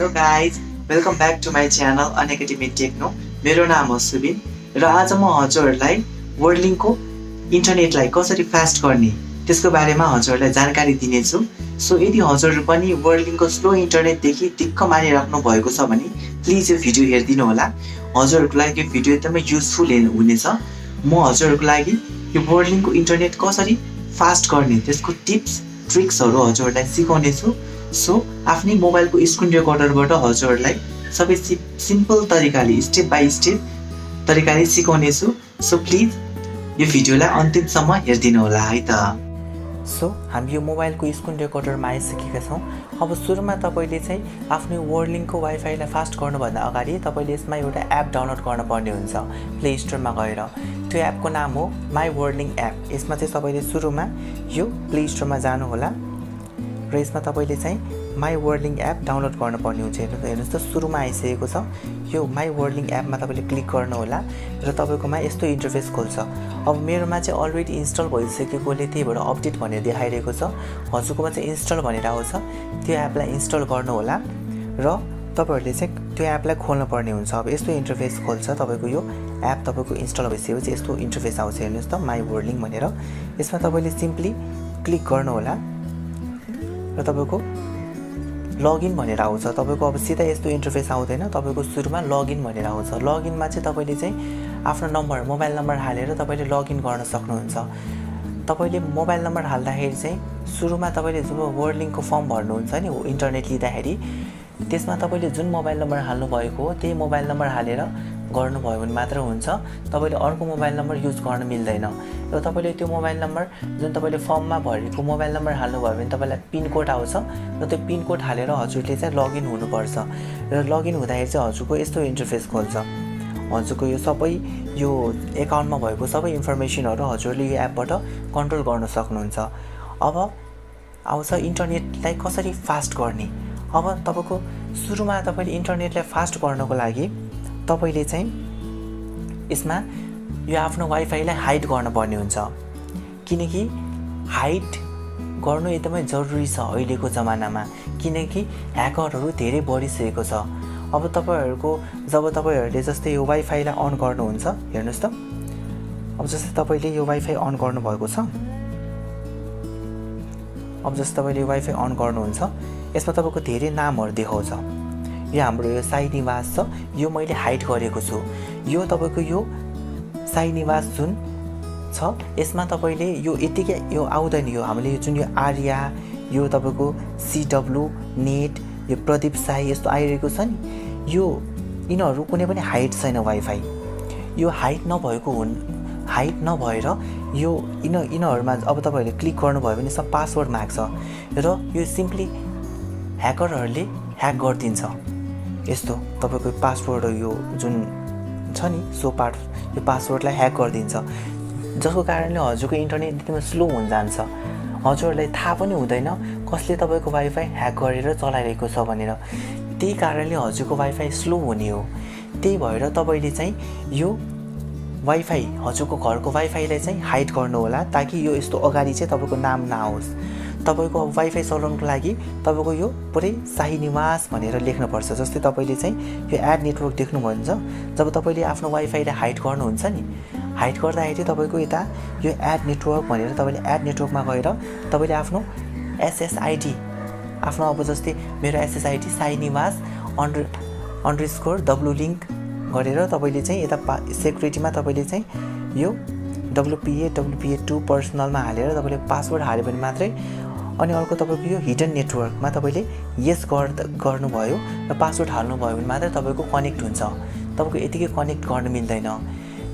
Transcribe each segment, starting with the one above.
Hello guys, welcome back to my channel Unacademy techno. मेरो नाम हो सुबिन र आज म हजुरहरूलाई वर्डलिङको इन्टरनेटलाई कसरी फास्ट गर्ने त्यसको बारेमा हजुरहरूलाई जानकारी दिनेछु। सो यदि हजुरहरू पनि वर्डलिङको स्लो इन्टरनेटदेखि दिक्क मानिराख्नु भएको छ भने प्लिज यो भिडियो हेरिदिनु होला। हजुरहरूको लागि यो भिडियो एकदमै युजफुल हुनेछ। म हजुरहरूको लागि यो वर्डलिङको इन्टरनेट कसरी फास्ट गर्ने त्यसको टिप्स ट्रिक्सहरू हजुरहरूलाई सिकाउनेछु। सो आफ्नै मोबाइलको स्क्रिन रेकर्डरबाट हजुरहरूलाई सबै सिम्पल तरिकाले स्टेप बाई स्टेप तरिकाले सिकाउनेछु। सो प्लिज यो भिडियोलाई अन्तिमसम्म हेरिदिनु होला है त। सो हामी यो मोबाइलको स्क्रिन रेकर्डरमा आइसकेका छौँ। अब सुरुमा तपाईँले चाहिँ आफ्नो वर्डलिङको वाइफाईलाई फास्ट गर्नुभन्दा अगाडि तपाईँले यसमा एउटा एप डाउनलोड गर्नुपर्ने हुन्छ प्ले स्टोरमा गएर। त्यो एपको नाम हो माई वर्डलिङ एप। यसमा चाहिँ तपाईँले सुरुमा यो प्ले स्टोरमा जानुहोला र यसमा तपाईँले चाहिँ माई वर्डलिङ एप डाउनलोड गर्नुपर्ने हुन्छ। हेर्नुहोस् त सुरुमा आइसकेको छ। यो माई वर्डलिङ एपमा तपाईँले क्लिक गर्नुहोला र तपाईँकोमा यस्तो इन्टरफेस खोल्छ। अब मेरोमा चाहिँ अलरेडी इन्स्टल भइसकेकोले त्यही भएर अपडेट भनेर देखाइरहेको छ। हजुरकोमा चाहिँ इन्स्टल भनेर आउँछ, त्यो एपलाई इन्स्टल गर्नुहोला र तपाईँहरूले चाहिँ त्यो एपलाई खोल्नुपर्ने हुन्छ। अब यस्तो इन्टरफेस खोल्छ तपाईँको यो एप। तपाईँको इन्स्टल भइसकेपछि यस्तो इन्टरफेस आउँछ। हेर्नुहोस् त माई वर्डलिङ भनेर। यसमा तपाईँले सिम्पली क्लिक गर्नुहोला र तपाईँको लगइन भनेर आउँछ। तपाईँको अब सिधै यस्तो इन्टरफेस आउँदैन, तपाईँको सुरुमा लगइन भनेर आउँछ। लगइनमा चाहिँ तपाईँले चाहिँ आफ्नो नम्बर मोबाइल नम्बर हालेर तपाईँले लगइन गर्न सक्नुहुन्छ। तपाईँले मोबाइल नम्बर हाल्दाखेरि चाहिँ सुरुमा तपाईँले जब वर्डलिङको फर्म भर्नुहुन्छ नि इन्टरनेट लिँदाखेरि, त्यसमा तपाईँले जुन मोबाइल नम्बर हाल्नुभएको हो त्यही मोबाइल नम्बर हालेर गर्नुभयो भने मात्र हुन्छ। तपाईँले अर्को मोबाइल नम्बर युज गर्न मिल्दैन। र तपाईँले त्यो मोबाइल नम्बर जुन तपाईँले फर्ममा भरेको मोबाइल नम्बर हाल्नुभयो भने तपाईँलाई पिनकोड आउँछ र त्यो पिनकोड हालेर हजुरले चाहिँ लगइन हुनुपर्छ। र लगइन हुँदाखेरि चाहिँ हजुरको यस्तो इन्टरफेस खोल्छ। हजुरको यो सबै यो एकाउन्टमा भएको सबै इन्फर्मेसनहरू हजुरले यो एपबाट कन्ट्रोल गर्न सक्नुहुन्छ। अब आउँछ इन्टरनेटलाई कसरी फास्ट गर्ने। अब तपाईँको सुरुमा तपाईँले इन्टरनेटलाई फास्ट गर्नको लागि तपाईँले चाहिँ यसमा यो आफ्नो वाइफाईलाई हाइड गर्नुपर्ने हुन्छ, किनकि हाइड गर्नु एकदमै जरुरी छ अहिलेको जमानामा, किनकि ह्याकरहरू धेरै बढिसकेको छ। अब जब तपाईँहरूले जस्तै यो वाइफाईलाई अन गर्नुहुन्छ, हेर्नुहोस् त। अब जस्तै तपाईँले यो वाइफाई अन गर्नुभएको छ। अब जस्तै तपाईँले यो वाइफाई अन गर्नुहुन्छ, यसमा तपाईँको धेरै नामहरू देखाउँछ। यो हाम्रो यो साई निवास छ, यो मैले हाइड गरेको छु। यो तपाईँको यो साई निवास जुन छ यसमा तपाईँले यो यतिकै यो आउँदैन। यो हामीले जुन यो आर्या, यो तपाईँको सिडब्लु नेट, यो प्रदीप साई यस्तो आइरहेको छ नि, यो यिनीहरू कुनै पनि हाइड छैन वाइफाई। यो हाइड नभएर यो यिनीहरूमा अब तपाईँहरूले क्लिक गर्नुभयो भने सब पासवर्ड माग्छ र यो सिम्पली ह्याकरहरूले ह्याक गरिदिन्छ। यस्तो तपाईँको पासवर्ड यो जुन छ नि यो पासवर्डलाई ह्याक गरिदिन्छ, जसको कारणले हजुरको इन्टरनेट एकदमै स्लो हुन जान्छ। हजुरहरूलाई थाहा पनि हुँदैन कसले तपाईँको वाइफाई ह्याक गरेर चलाइरहेको छ भनेर। त्यही कारणले हजुरको वाइफाई स्लो हुने हो। त्यही भएर तपाईँले चाहिँ यो वाइफाई हजुरको घरको वाइफाईलाई चाहिँ हाइड गर्नुहोला, ताकि यो यस्तो अगाडि चाहिँ तपाईँको नाम नआओस्। तपाईँको अब वाइफाई चलाउनको लागि तपाईँको यो पुरै साई निवास भनेर लेख्नुपर्छ। जस्तै तपाईँले चाहिँ यो एड नेटवर्क देख्नुभयो भने जब तपाईँले आफ्नो वाइफाईलाई हाइड गर्नुहुन्छ नि, हाइड गर्दाखेरि तपाईँको यता यो एड नेटवर्क भनेर तपाईँले एड नेटवर्कमा गएर तपाईँले आफ्नो एसएसआइडी आफ्नो अब जस्तै मेरो एसएसआइडी साई निवास _W लिङ्क गरेर तपाईँले चाहिँ यता सेक्युरिटीमा तपाईँले चाहिँ यो WPA2 पर्सनलमा हालेर तपाईँले पासवर्ड हाल्यो भने मात्रै, अनि अर्को तपाईँको यो हिडन नेटवर्कमा तपाईँले यस गर्नुभयो र पासवर्ड हाल्नुभयो भने मात्रै तपाईँको कनेक्ट हुन्छ। तपाईँको यतिकै कनेक्ट गर्न मिल्दैन।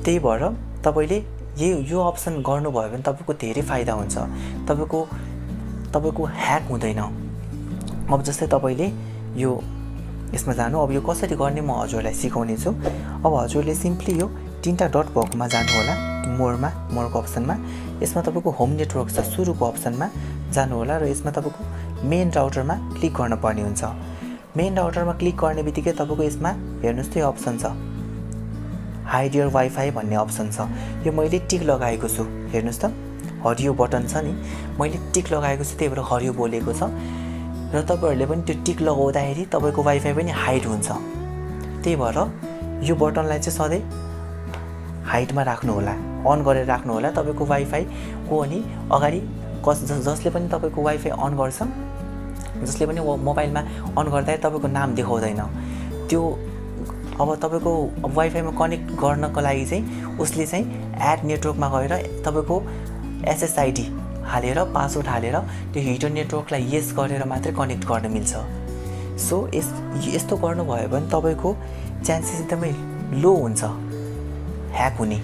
त्यही भएर तपाईँले यो अप्सन गर्नुभयो भने तपाईँको धेरै फाइदा हुन्छ। तपाईँको ह्याक हुँदैन। अब जस्तै तपाईँले यो यसमा जानु। अब यो कसरी गर्ने म हजुरलाई सिकाउने छु। अब हजुरले सिम्पली यो 3टा डट भएकोमा जानु होला, मोरको अप्सनमा। यसमा तपाईँको होम नेटवर्क छ, सुरुको अप्सनमा जानु होला र यसमा तपाईँको मेन राउटरमा क्लिक गर्नुपर्ने हुन्छ। मेन राउटरमा क्लिक गर्ने बित्तिकै तपाईँको यसमा हेर्नुहोस् त यो अप्सन छ हाइड योर वाइफाई भन्ने अप्सन छ। यो मैले टिक लगाएको छु। हेर्नुहोस् त हरियो बटन छ नि, मैले टिक लगाएको छु, त्यही भएर हरियो बोलेको छ। र तपाईहरुले पनि त्यो टिक लगाउँदाखेरि तपाईको वाइफाई पनि हाइड हुन्छ। त्यही भएर यो बटनलाई चाहिँ सधैँ हाइडमा राख्नु होला, अन गरेर राख्नु होला। तपाईको वाइफाई को अनि अगाडि जसले पनि तपाईको वाइफाई अन गर्छ, जसले पनि मोबाइलमा अन गर्दा तपाईको नाम देखाउँदैन। त्यो अब तपाईको वाइफाईमा कनेक्ट गर्नको लागि चाहिँ उसले चाहिँ एड नेटवर्कमा गएर तपाईको एसएसआइडी हालेर पासवर्ड हालेर त्यो हिडन नेटवर्कलाई यस गरेर मात्रै कनेक्ट गर्न मिल्छ। सो यस्तो गर्नुभयो भने तपाईको चान्सेस एकदमै लो हुन्छ ह्याक हुने,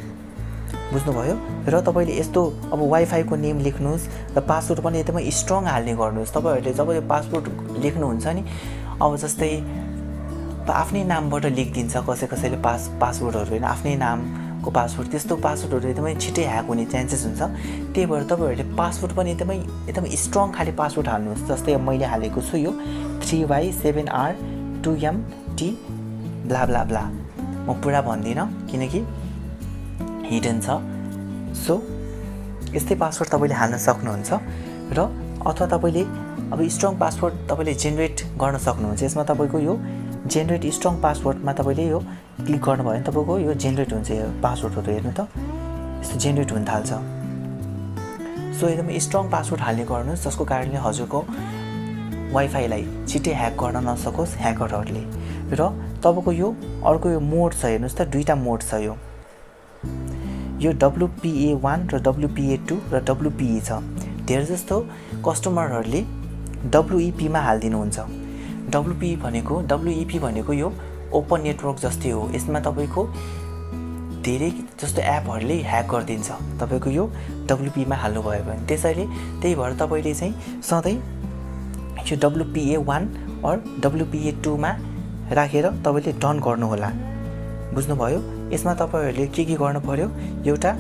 बुझ्नुभयो। र तपाईले यस्तो अब वाइफाईको नेम लेख्नुस् र पासवर्ड पनि एकदमै स्ट्रङ हाल्ने गर्नुस्। तपाईहरुले जब यो पासवर्ड लेख्नुहुन्छ नि, अब जस्तै आफ्नै नामबाट लेखिदिन्छ कसैले पासवर्डहरु हैन, आफ्नै नामको पासवर्ड, त्यस्तो पासवर्डहरु एकदमै छिटै ह्याक हुने चान्सेस हुन्छ। त्यही भएर तपाईहरुले पासवर्ड पनि एकदमै स्ट्रङ खाले पासवर्ड हाल्नुस्। जस्तै मैले हालेको छु यो 3y7r2mt ब्ला ब्ला ब्ला, म पुरा भन्दिन किनकि हिडन छ। सो यस्तै पासवर्ड तपाईले हाल्न सक्नुहुन्छ। र अथवा तपाईले अब स्ट्रङ पासवर्ड तपाईले जेनेरेट गर्न सक्नुहुन्छ। यसमा तपाईको यो जेनेरेट स्ट्रङ पासवर्डमा तपाईले यो क्लिक गर्नुभयो भने तपाईको यो जेनेरेट हुन्छ। यो पासवर्डहरु हेर्नु त यस्तो जेनेरेट हुन थाल्छ। सो एकदमै स्ट्रङ पासवर्ड हाल्ने गर्नुस् जसको कारणले हजुरको वाइफाईलाई छिटै ह्याक गर्न नसकोस् ह्याकरहरुले। र तपाईको यो अर्को यो मोड छ, हेर्नुस् त दुईटा मोड छ। यो WPA1 र WPA2 र WPE छ। धेरै जस्तो कस्टमरहरुले WEP मा हाल्दिनुहुन्छ। WEP भनेको यो ओपन नेटवर्क जस्तै हो। यसमा तपाईको धेरै जस्तो एपहरुले ह्याक गर्दिन्छ तपाईको यो WP मा हाल्नु भयो भने। त्यही भएर तपाईले चाहिँ सधैँ यो WPA1 और WPA2 मा राखेर तपाईले डन गर्नु होला, बुझ्नुभयो। यसमा तपाईहरुले के गर्नु पर्यो, एउटा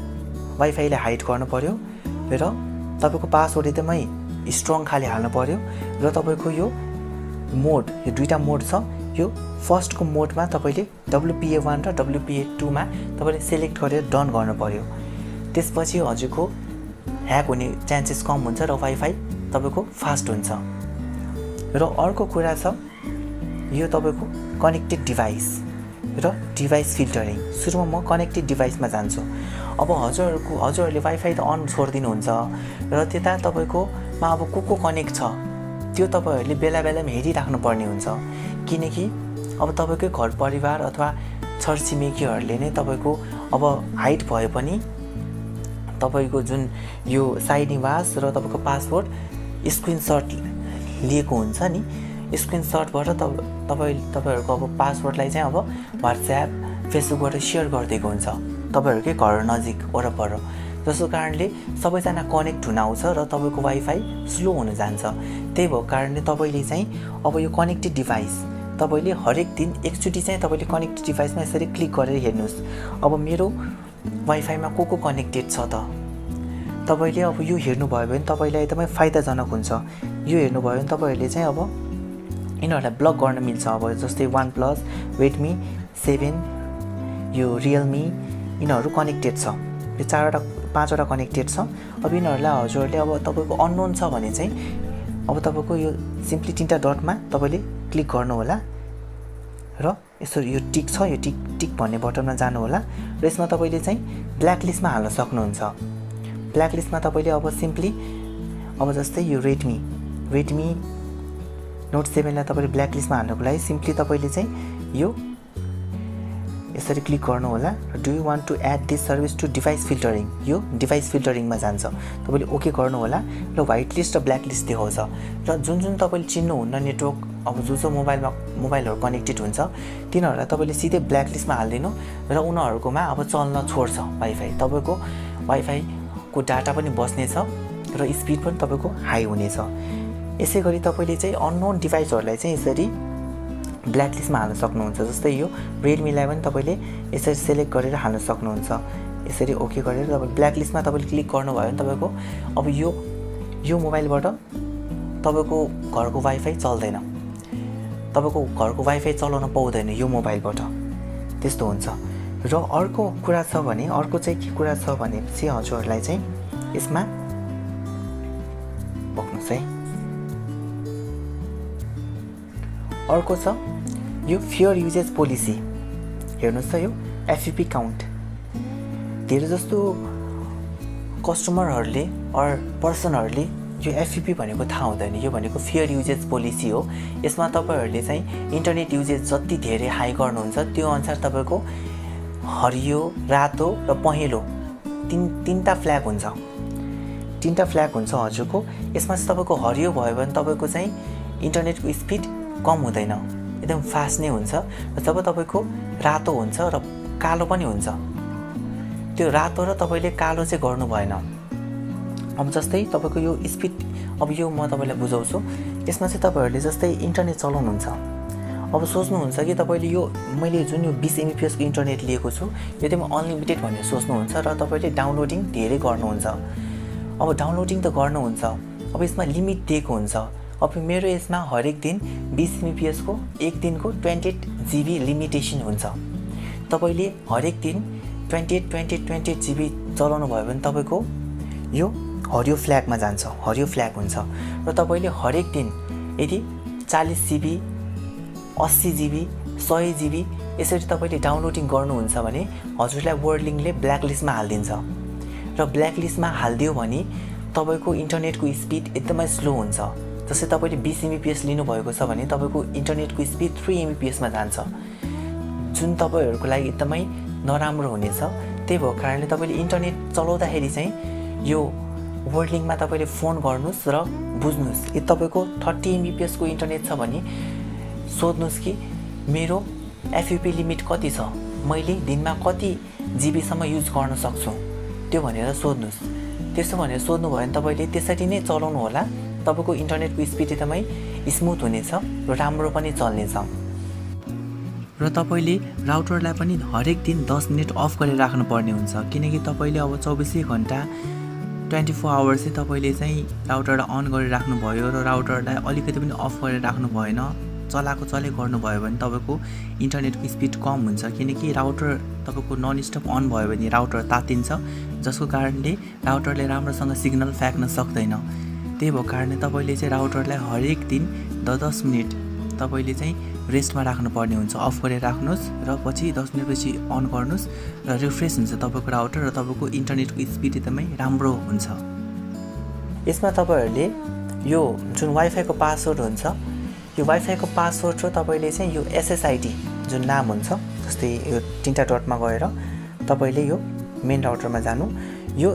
वाइफाईलाई हाइड गर्नु पर्यो र तपाईको पासवर्ड एकदमै स्ट्रङ खाले हाल्नु पर्यो। र तपाईको यो मोड, यो दुईटा मोड छ। यो फर्स्टको मोडमा तपाईले WPA1 र WPA2 मा तपाईले सिलेक्ट गरेर डन गर्नु पर्यो। त्यसपछि हजुरको ह्याक हुने चान्सेस कम हुन्छ र वाइफाई तपाईको फास्ट हुन्छ। र अर्को कुरा छ यो तपाईको कनेक्टेड डिभाइस र डिभाइस फिल्टरिङ। सुरुमा म कनेक्टेड डिभाइसमा जान्छु। अब हजुरहरूले वाइफाई त अन छोड्दिनुहुन्छ र त्यता तपाईकोमा अब को कनेक्ट छ त्यो तपाईहरुले बेला बेलामा हेरिराख्नु पर्ने हुन्छ। किनकि अब तपाईकै घर परिवार अथवा छरछिमेकीहरुले नै तपाईको अब हाइड भए पनि तपाईको जुन यो साई निवास र तपाईको पासवर्ड स्क्रिनशट लिएको हुन्छ नि, स्क्रिनशटबाट तपाईहरुको अब पासवर्डलाई चाहिँ अब WhatsApp फेसबुकबाट शेयर गरिदिएको हुन्छ तपाईहरुकै घर नजिक वरपर। जसको कारणले सबैजना कनेक्ट हुन आउँछ र तपाईको वाइफाई स्लो हुन जान्छ। त्यही भएको कारणले तपाईले चाहिँ अब यो कनेक्टेड डिभाइस तपाईले हरेक दिन एकचोटी चाहिँ तपाईले कनेक्टेड डिभाइसमा यसरी क्लिक गरेर हेर्नुस्। अब मेरो वाइफाईमा को कनेक्टेड छ त तपाईले अब यो हेर्नु भयो भने तपाईलाई एकदमै फाइदाजनक हुन्छ। यो हेर्नु भयो भने तपाईहरुले चाहिँ अब यिनीहरुलाई ब्लक गर्न मिल्छ। अब जस्तै OnePlus, Redmi 7, यो Realme, यिनीहरु कनेक्टेड छ। यो 4-5 कनेक्टेड छ। अब यिनीहरुलाई हजुरले अब तपाईको अननोन छ भने चाहिँ अब तपाईको यो सिम्पली तीनटा डटमा तपाईले क्लिक गर्नु होला र यसो यो टिक छ, यो टिक भन्ने बटनमा जानु होला र यसमा तपाईले चाहिँ ब्ल्याक लिस्टमा हाल्न सक्नुहुन्छ। ब्ल्याक लिस्टमा तपाईले अब सिम्पली अब जस्तै यो Redmi Note 7 लाई तपाईले ब्ल्याक लिस्टमा हाल्नको लागि सिम्पली तपाईले चाहिँ यो यसरी क्लिक गर्नु होला। Do you want to add this service to device filtering, यो डिभाइस फिल्टरिङमा जान्छ। तपाईले ओके गर्नु होला र व्हाइट लिस्ट र ब्ल्याक लिस्ट देखाउँछ। र जुन तपाईले चिन्नुहुन्न नेटवर्क अब जो मोबाइलहरु कनेक्टेड हुन्छ तिनीहरुलाई तपाईले सिधै ब्ल्याक लिस्टमा हाल्दिनु र उनीहरुकोमा अब चल्न छोड्छ वाइफाई। तपाईको वाइफाईको डाटा पनि बस्नेछ र स्पिड पनि तपाईको हाई हुनेछ। यसैगरी तपाईले चाहिँ अननोन डिभाइसहरुलाई चाहिँ यसरी ब्ल्याक लिस्टमा हाल्न सक्नुहुन्छ। जस्तै यो Redmi लाई पनि तपाईले यसरी सिलेक्ट गरेर हाल्न सक्नुहुन्छ। यसरी ओके गरेर तपाईले ब्ल्याक लिस्टमा तपाईले क्लिक गर्नुभयो भने तपाईको अब यो मोबाइलबाट तपाईको घरको वाइफाई चल्दैन, तपाईको घरको वाइफाई चलाउन पाउँदैन यो मोबाइलबाट, त्यस्तो हुन्छ। र अर्को कुरा छ भने अर्को चाहिँ के कुरा छ भनेपछि हजुरहरुलाई चाहिँ यसमा बक्नुस् है। अर्को छ यो फेयर युजेज पोलिसी। हेर्नुहोस् त यो एफयुपी काउन्ट। धेरै जस्तो कस्टमरहरूले अर पर्सनहरूले यो एफयुपी भनेको थाहा हुँदैन। यो भनेको फेयर युजेज पोलिसी हो। यसमा तपाईँहरूले चाहिँ इन्टरनेट युजेज जति धेरै हाई गर्नुहुन्छ त्यो अनुसार तपाईँको हरियो, रातो र पहेँलो तीनटा फ्ल्याग हुन्छ। तीनटा फ्ल्याग हुन्छ हजुरको। यसमा चाहिँ तपाईँको हरियो भयो भने तपाईँको चाहिँ इन्टरनेटको स्पिड कम हुँदैन, एकदम फास्ट नै हुन्छ। र जब तपाईँको रातो हुन्छ र कालो पनि हुन्छ, त्यो रातो र तपाईँले कालो चाहिँ गर्नु भएन। अब जस्तै तपाईँको यो स्पिड, अब यो म तपाईँलाई बुझाउँछु। यसमा चाहिँ तपाईँहरूले जस्तै इन्टरनेट चलाउनुहुन्छ, अब सोच्नुहुन्छ कि तपाईँले यो मैले जुन यो 20 MBPS को इन्टरनेट लिएको छु यो चाहिँ अनलिमिटेड भनेर सोच्नुहुन्छ र तपाईँले डाउनलोडिङ धेरै गर्नुहुन्छ। अब डाउनलोडिङ त गर्नुहुन्छ, अब यसमा लिमिट दिएको हुन्छ। अब मेरो यसमा हरेक दिन 20 MBPS को एक दिनको 28 GB लिमिटेसन हुन्छ। तपाईँले हरेक दिन 28 GB चलाउनु भयो भने तपाईँको यो हरियो फ्ल्यागमा जान्छ, हरियो फ्ल्याग हुन्छ। र तपाईँले हरेक दिन यदि 40 GB 80 GB 100 GB यसरी तपाईँले डाउनलोडिङ गर्नुहुन्छ भने हजुरलाई वर्ल्ड लिङ्कले ब्ल्याकलिस्टमा हालिदिन्छ। र ब्ल्याकलिस्टमा हालिदियो भने तपाईँको इन्टरनेटको स्पिड एकदमै स्लो हुन्छ। जस्तै तपाईँले 20 MBPS लिनुभएको छ भने तपाईँको इन्टरनेटको स्पिड 3 MBPS मा जान्छ, जुन तपाईँहरूको लागि एकदमै नराम्रो हुनेछ। त्यही भएको कारणले तपाईँले इन्टरनेट चलाउँदाखेरि चाहिँ यो वर्ल्ड लिङ्कमा तपाईँले फोन गर्नुहोस् र बुझ्नुहोस्। यदि तपाईँको 30 MBPS को इन्टरनेट छ भने सोध्नुहोस् कि मेरो एफयुपी लिमिट कति छ, मैले दिनमा कति जिबीसम्म युज गर्न सक्छु, त्यो भनेर सोध्नुहोस्। त्यसो भनेर सोध्नु भयो भने तपाईँले त्यसरी नै चलाउनु होला। तपाईँको इन्टरनेटको स्पिड एकदमै स्मुथ हुनेछ र राम्रो पनि चल्नेछ। र तपाईँले राउटरलाई पनि हरेक दिन 10 मिनट अफ गरेर राख्नुपर्ने हुन्छ, किनकि तपाईँले अब 24 घन्टा 24 आवर्स चाहिँ तपाईँले चाहिँ राउटरलाई अन गरेर राख्नुभयो र राउटरलाई अलिकति पनि अफ गरेर राख्नु भएन, चलाएको चले गर्नुभयो भने तपाईँको इन्टरनेटको स्पिड कम हुन्छ। किनकि राउटर तपाईँको नन स्टप अन भयो भने राउटर तातिन्छ, जसको कारणले राउटरले राम्रोसँग सिग्नल फ्याँक्न सक्दैन। त्यही भएको कारणले तपाईँले चाहिँ राउटरलाई हरेक दिन 10 मिनट तपाईँले चाहिँ रेस्टमा राख्नुपर्ने हुन्छ। अफ गरेर राख्नुहोस् र पछि 10 मिनटपछि अन गर्नुहोस् र रिफ्रेस हुन्छ तपाईँको राउटर र तपाईँको इन्टरनेटको स्पिड एकदमै राम्रो हुन्छ। यसमा तपाईँहरूले यो जुन वाइफाईको पासवर्ड हुन्छ, यो वाइफाईको पासवर्ड र तपाईँले चाहिँ यो SSID जुन नाम हुन्छ, जस्तै यो 3टा डटमा गएर तपाईँले यो मेन राउटरमा जानु, यो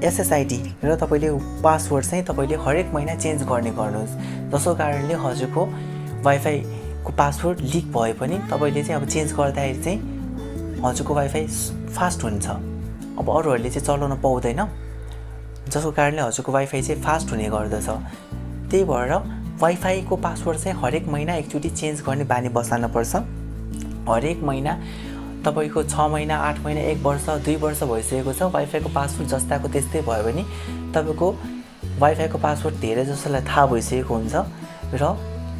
SSID र तपाईँले पासवर्ड चाहिँ तपाईँले हरेक महिना चेन्ज गर्नुहोस्। जसको कारणले हजुरको वाइफाईको पासवर्ड लिक भए पनि तपाईँले चाहिँ अब चेन्ज गर्दाखेरि चाहिँ हजुरको वाइफाई फास्ट हुन्छ। अब अरूहरूले चाहिँ चलाउन पाउँदैन, जसको कारणले हजुरको वाइफाई चाहिँ फास्ट हुने गर्दछ। त्यही भएर वाइफाईको पासवर्ड चाहिँ हरेक महिना एकचोटि चेन्ज गर्ने बानी बसाल्नुपर्छ। हरेक महिना तपाईँको 6 महिना 8 महिना 1 वर्ष 2 वर्ष भइसकेको छ, वाइफाईको पासवर्ड जस्ताको त्यस्तै भयो भने तपाईँको वाइफाईको पासवर्ड धेरै जसोलाई थाहा भइसकेको हुन्छ र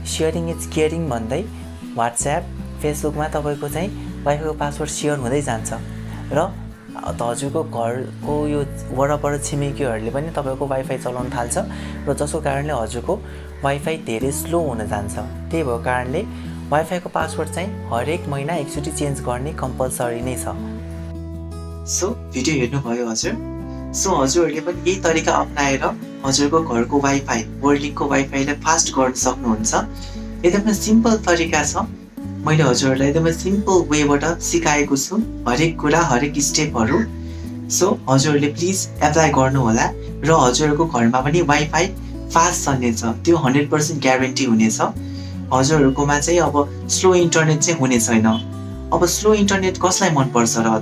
सेयरिङ इज केयरिङ भन्दै व्हाट्सएप फेसबुकमा तपाईँको चाहिँ वाइफाईको पासवर्ड सेयर हुँदै जान्छ र हजुरको घरको यो वरपर छिमेकीहरूले पनि तपाईँको वाइफाई चलाउन थाल्छ र जसको कारणले हजुरको वाइफाई धेरै स्लो हुन जान्छ। त्यही भएको कारणले वाइफाईको पासवर्ड चाहिँ हरेक महिना एकचोटि चेन्ज गर्ने कम्पलसरी नै छ। सो भिडियो हेर्नुभयो हजुर। सो हजुरहरूले पनि यही तरिका अपनाएर हजुरको घरको वाइफाई वर्ल्डलिङ्कको वाइफाईलाई फास्ट गर्न सक्नुहुन्छ। एकदमै सिम्पल तरिका छ, मैले हजुरहरूलाई एकदमै सिम्पल वेबाट सिकाएको छु हरेक कुरा हरेक स्टेपहरू। सो हजुरहरूले प्लिज एप्लाई गर्नुहोला र हजुरहरूको घरमा पनि वाइफाई फास्ट चल्नेछ, त्यो 100% ग्यारेन्टी हुनेछ। हजुरहरूकोमा चाहिँ अब स्लो इन्टरनेट चाहिँ हुने छैन। अब स्लो इन्टरनेट कसलाई मनपर्छ र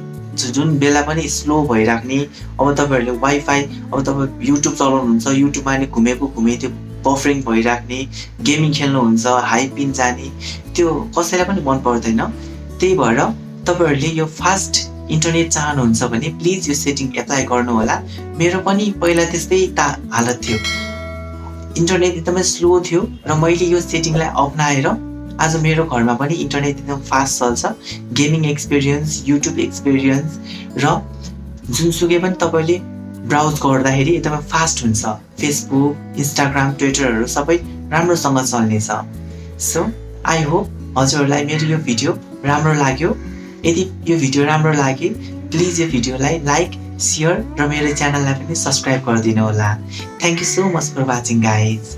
जुन बेला पनि स्लो भइराख्ने। अब तपाईँहरूले वाइफाई अब तपाईँ युट्युब चलाउनुहुन्छ, युट्युबमा नि घुमेको त्यो बफरिङ भइराख्ने, गेमिङ खेल्नुहुन्छ हाई पिन जाने, त्यो कसैलाई पनि मन पर्दैन। त्यही भएर तपाईँहरूले यो फास्ट इन्टरनेट चाहनुहुन्छ भने प्लिज यो सेटिङ एप्लाई गर्नुहोला। मेरो पनि पहिला त्यस्तै हालत थियो, इन्टरनेट एकदमै स्लो थियो र मैले यो सेटिङलाई अपनाएर आज मेरो घरमा पनि इन्टरनेट एकदम फास्ट चल्छ। गेमिङ एक्सपिरियन्स, युट्युब एक्सपिरियन्स र जुनसुकै पनि तपाईँले ब्राउज गर्दाखेरि एकदमै फास्ट हुन्छ। फेसबुक, इन्स्टाग्राम, ट्विटरहरू सबै राम्रोसँग चल्नेछ। सो आई होप हजुरहरूलाई मेरो यो भिडियो राम्रो लाग्यो। यदि यो भिडियो राम्रो लागे प्लिज यो भिडियोलाई लाइक, सेयर र मेरो च्यानललाई पनि सब्स्क्राइब गरिदिनु होला। Thank you so much for watching guys.